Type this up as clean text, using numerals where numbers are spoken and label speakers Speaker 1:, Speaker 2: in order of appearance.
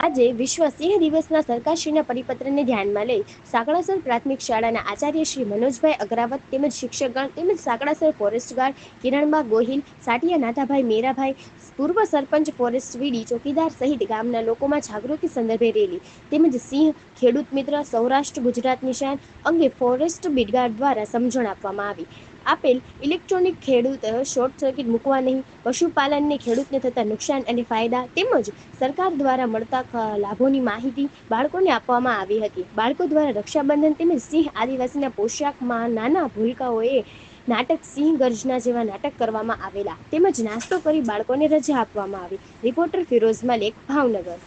Speaker 1: આજે વિશ્વ સિંહ દિવસના સરકારશ્રીના પરિપત્રને ધ્યાનમાં લઈ સાંકળાસર પ્રાથમિક શાળાના આચાર્ય શ્રી મનોજભાઈ અગ્રાવત તેમજ શિક્ષકગણ તેમજ સાંકળાસર ફોરેસ્ટ ગાર્ડ કિરણબા ગોહિલ, સાટિયા નાથાભાઈ મેરાભાઈ, પૂર્વ સરપંચ ફોરેસ્ટ વીડી ચોકીદાર સહિત ગામના લોકોમાં જાગૃતિ સંદર્ભે રેલી તેમજ સિંહ ખેડૂત મિત્ર સૌરાષ્ટ્ર ગુજરાત નિશાન અંગે ફોરેસ્ટ બીટગાર્ડ દ્વારા સમજણ આપવામાં આવી. આપેલ ઇલેક્ટ્રોનિક ખેડૂત શોર્ટ સર્કિટ મૂકવા નહીં, પશુપાલનને ખેડૂતને થતા નુકસાન અને ફાયદા તેમજ સરકાર દ્વારા મળતા લાભોની માહિતી બાળકોને આપવામાં આવી હતી. બાળકો દ્વારા રક્ષાબંધન તેમજ સિંહ આદિવાસીના પોશાકમાં નાના ભૂલકાઓએ નાટક સિંહ ગર્જના જેવા નાટક કરવામાં આવેલા તેમજ નાસ્તો કરી બાળકોને રજા આપવામાં આવી. રિપોર્ટર ફિરોઝ મલેક, ભાવનગર.